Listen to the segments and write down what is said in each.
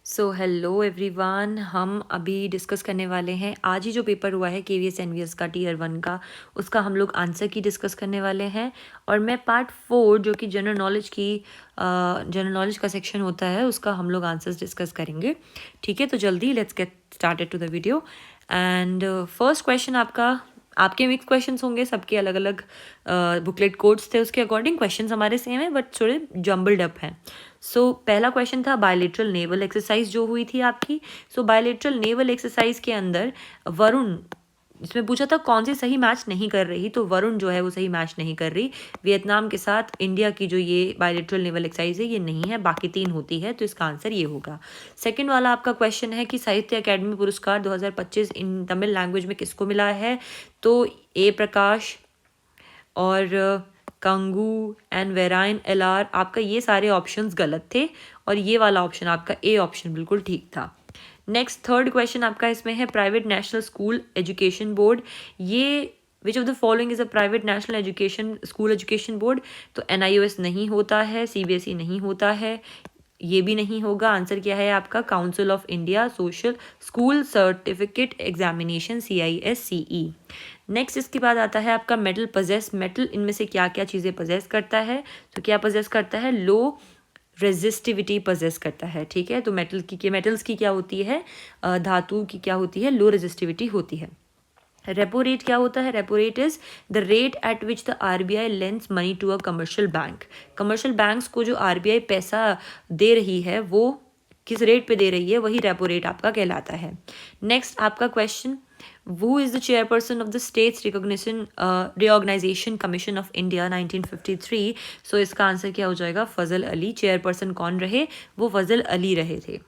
So hello everyone, हम अभी discuss करने वाले हैं। आज ही जो पेपर हुआ है KVS NVS का Tier 1 का, उसका हम लोग आंसर की डिस्कस करने वाले हैं। और मैं पार्ट 4 जो कि जनरल नॉलेज का सेक्शन होता है, उसका हम लोग आंसर्स डिस्कस करेंगे। ठीक है, तो जल्दी let's get started to the video. And first question आपके मिक्स क्वेश्चंस होंगे, सबके अलग अलग बुकलेट कोड्स थे, उसके अकॉर्डिंग क्वेश्चंस हमारे सेम है बट थोड़े जम्बल्ड अप हैं। सो पहला क्वेश्चन था बायलेटरल नेवल एक्सरसाइज जो हुई थी आपकी। सो बायलेटरल नेवल एक्सरसाइज के अंदर वरुण, इसमें पूछा था कौन सी सही मैच नहीं कर रही, तो वरुण जो है वो सही मैच नहीं कर रही। वियतनाम के साथ इंडिया की जो ये बायलेटरल नेवल एक्सरसाइज है ये नहीं है, बाकी 3 होती है, तो इसका आंसर ये होगा। सेकंड वाला आपका क्वेश्चन है कि साहित्य अकेडमी पुरस्कार 2025 इन तमिल लैंग्वेज में किसको मिला है, तो ए प्रकाश और कंगू एंड वेराइन LR, आपका ये सारे ऑप्शंस गलत थे और ये वाला ऑप्शन आपका ए ऑप्शन बिल्कुल ठीक था। नेक्स्ट थर्ड क्वेश्चन आपका इसमें है private national school education board, ये which of the following is a private national education school education board, तो NIOS नहीं होता है, CBSE नहीं होता है, ये भी नहीं होगा। आंसर क्या है आपका council of India social school certificate examination CISCE। Next इसके बाद आता है आपका मेटल पजेस, मेटल इनमें से क्या क्या चीज़ें पजेस करता है, तो क्या पजेस करता है, लो रेजिस्टिविटी पजेस करता है। ठीक है, तो मेटल्स की क्या होती है, धातु की क्या होती है, लो रेजिस्टिविटी होती है। रेपो रेट क्या होता है, repo rate is the rate at which the RBI lends money to a commercial bank. Commercial banks को जो RBI पैसा दे रही है वो किस रेट पे दे रही है, वही रेपो रेट आपका कहलाता है। नेक्स्ट आपका question, who is the chairperson of the states reorganization commission of India 1953। सो इसका आंसर क्या हो जाएगा, फजल अली। चेयरपर्सन कौन रहे, वो फजल अली रहे थे।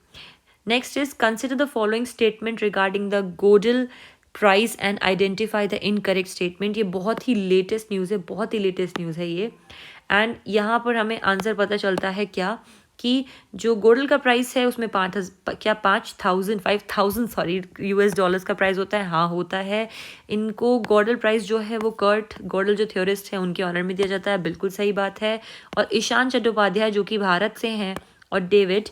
Next is consider the following statement regarding the Godel prize and identify the incorrect statement. ये बहुत ही लेटेस्ट न्यूज़ है, बहुत ही लेटेस्ट न्यूज़ है ये। एंड यहाँ पर हमें आंसर पता चलता है क्या, कि जो गोल्ड का प्राइस है उसमें 5,000 सॉरी US डॉलर्स का प्राइस होता है, हाँ होता है। इनको गोल्ड प्राइस जो है वो कर्ट गोल्ड जो थ्योरिस्ट है उनके ऑनर में दिया जाता है, बिल्कुल सही बात है। और ईशान चट्टोपाध्याय जो कि भारत से हैं, और डेविड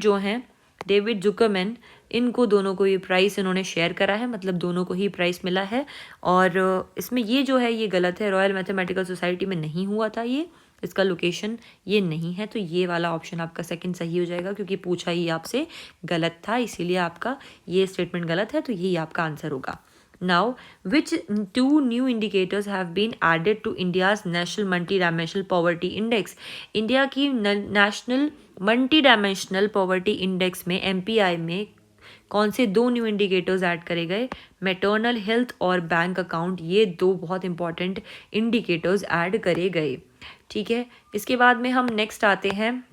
जो हैं, डेविड जुकरमैन, इनको दोनों को ये प्राइस इन्होंने शेयर करा है, मतलब दोनों को ही प्राइस मिला है। और इसमें ये जो है ये गलत है, रॉयल मैथमेटिकल सोसाइटी में नहीं हुआ था ये, इसका लोकेशन ये नहीं है, तो ये वाला ऑप्शन आपका सेकंड सही हो जाएगा, क्योंकि पूछा ही आपसे गलत था, इसीलिए आपका ये स्टेटमेंट गलत है, तो यही आपका आंसर होगा। Now, which 2 new indicators have been added to India's National Multidimensional Poverty Index? India की national multidimensional poverty index में MPI में कौन से 2 न्यू इंडिकेटर्स ऐड करे गए, मैटरनल हेल्थ और बैंक अकाउंट, ये 2 बहुत इंपॉर्टेंट इंडिकेटर्स ऐड करे गए। ठीक है, इसके बाद में हम नेक्स्ट आते हैं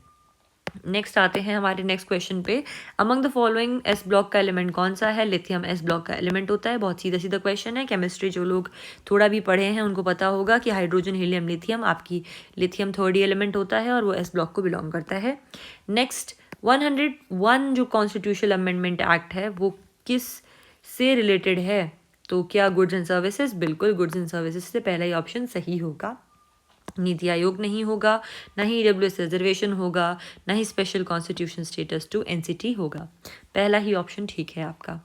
हमारे नेक्स्ट क्वेश्चन पे। Among the following S block का एलिमेंट कौन सा है, लिथियम S ब्लॉक का एलिमेंट होता है। बहुत सीधा सीधा क्वेश्चन है, केमिस्ट्री जो लोग थोड़ा भी पढ़े हैं उनको पता होगा कि हाइड्रोजन हीलियम लिथियम, आपकी लिथियम थर्ड एलिमेंट होता है और वो S ब्लॉक को बिलोंग करता है। नेक्स्ट 101 जो कॉन्स्टिट्यूशनल अमेंडमेंट एक्ट है वो किस से रिलेटेड है, तो क्या गुड्स एंड सर्विसेज, बिल्कुल गुड्स एंड सर्विसेज से पहला ही ऑप्शन सही होगा। नीति आयोग नहीं होगा, ना ही EWS रिजर्वेशन होगा, ना ही special constitution status to NCT होगा, पहला ही ऑप्शन ठीक है आपका।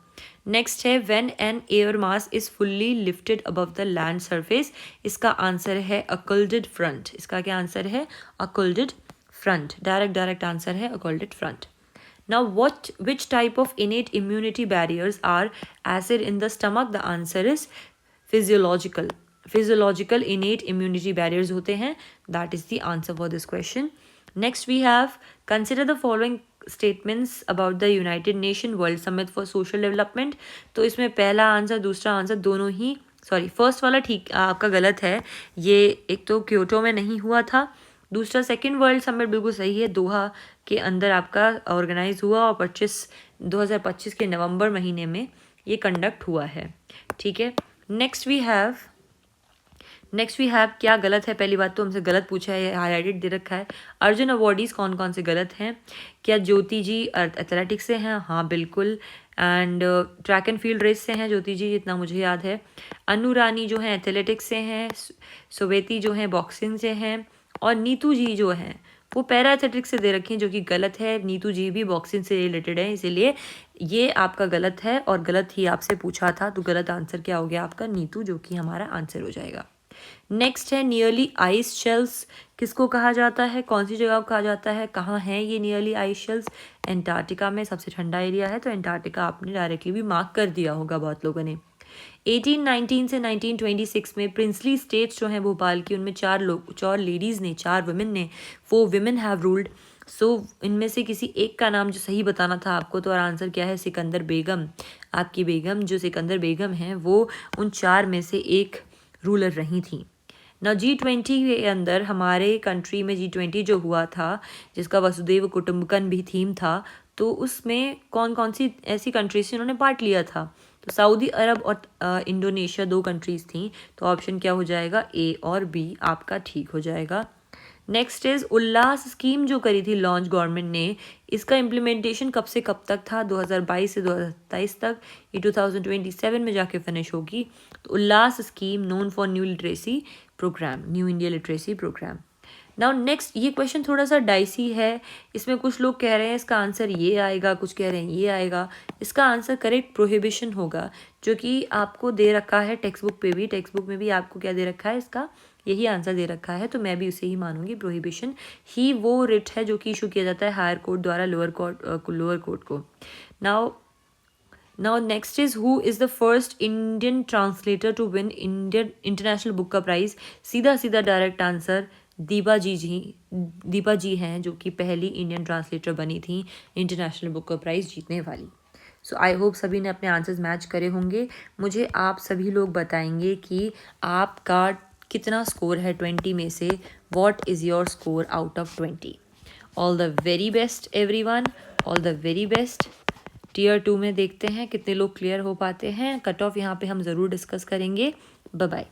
नेक्स्ट है when an air mass is fully lifted above the land surface, इसका आंसर है अकल्डेड फ्रंट। इसका क्या आंसर है, अकल्डेड फ्रंट, डायरेक्ट आंसर है अकल्डेड front. Now, which type of innate immunity barriers are acid in the stomach? The answer is physiological. Physiological innate immunity barriers होते हैं, that is the answer for this question. Next we have consider the following statements about the United Nations World Summit for Social Development। तो इसमें पहला answer दूसरा answer दोनों ही, sorry first वाला ठीक आपका गलत है, ये एक तो क्योटो में नहीं हुआ था, दूसरा सेकंड वर्ल्ड समिट बिल्कुल सही है, दोहा के अंदर आपका ऑर्गेनाइज हुआ और 2025 के नवंबर महीने में ये कंडक्ट हुआ है। ठीक है, नेक्स्ट वी हैव क्या गलत है, पहली बात तो हमसे गलत पूछा है, हाईलाइटेड दे रखा है। अर्जुन अवॉर्डीज कौन कौन से गलत हैं, क्या ज्योति जी एथलेटिक्स से हैं, हाँ बिल्कुल, and track and field race से हैं ज्योति जी, जितना मुझे याद है। अनु रानी जो हैं एथलेटिक्स से हैं, सुवेती जो हैं बॉक्सिंग से हैं, और नीतू जी जो हैं वो पैरा एथलेटिक्स से दे रखी हैं, जो कि गलत है। नीतू जी भी बॉक्सिंग से रिलेटेड है, इसीलिए ये आपका गलत है और गलत ही आपसे पूछा था, तो गलत आंसर क्या हो गया आपका? नीतू, जो कि हमारा आंसर हो जाएगा। नेक्स्ट है नियरली आइस शेल्स किसको कहा जाता है, कौन सी जगह को कहा जाता है, कहाँ है ये नियरली आइस शेल्स? एंटार्क्टिका में, सबसे ठंडा एरिया है, तो एंटार्क्टिका आपने डायरेक्टली भी मार्क कर दिया होगा बहुत लोगों ने। 1819 से 1926 में प्रिंसली स्टेट्स जो हैं भोपाल की, उनमें चार लेडीज़ ने, 4 वुमेन ने, 4 विमेन हैव रूल्ड। सो इनमें से किसी एक का नाम जो सही बताना था आपको, तो और आंसर क्या है? सिकंदर बेगम। आपकी बेगम जो सिकंदर बेगम हैं वो उन 4 में से एक रूलर रही थी। ना G20 के अंदर हमारे कंट्री में G20 जो हुआ था, जिसका वसुदेव कुटुंबकम भी थीम था, तो उसमें कौन कौन सी ऐसी कंट्रीज से उन्होंने पार्ट लिया था? तो सऊदी अरब और इंडोनेशिया 2 कंट्रीज थी, तो ऑप्शन क्या हो जाएगा? ए और बी आपका ठीक हो जाएगा। नेक्स्ट इज उल्लास स्कीम जो करी थी लॉन्च गवर्नमेंट ने, इसका इम्प्लीमेंटेशन कब से कब तक था? 2022 से 2027 तक। ये 2027 में जाके फिनिश होगी। तो Ullas scheme known for new literacy programme, new India literacy programme. Now next, ये क्वेश्चन थोड़ा सा डाइसी है, इसमें कुछ लोग कह रहे हैं इसका आंसर ये आएगा, कुछ कह रहे हैं ये आएगा। इसका आंसर करेक्ट प्रोहिबिशन होगा, जो कि आपको दे रखा है टेक्स्ट बुक पे भी। टेक्स्ट बुक में भी आपको क्या दे रखा है? इसका यही आंसर दे रखा है, तो मैं भी उसे ही मानूंगी। प्रोहिबिशन ही वो रिट है जो कि इशू किया जाता है हायर कोर्ट द्वारा लोअर कोर्ट को। Now next is who is the first Indian translator to win Indian international book का प्राइज़? सीधा सीधा डायरेक्ट आंसर दीपा जी हैं, जो कि पहली इंडियन ट्रांसलेटर बनी थी इंटरनेशनल बुक का प्राइज़ जीतने वाली। सो आई होप सभी ने अपने आंसर्स मैच करे होंगे। मुझे आप सभी लोग बताएंगे कि आपका कितना स्कोर है 20 में से। What is your score out of 20? All the very best everyone, all the very best. Tier 2 में देखते हैं कितने लोग क्लियर हो पाते हैं। कट ऑफ यहाँ पे हम ज़रूर डिस्कस करेंगे। Bye bye.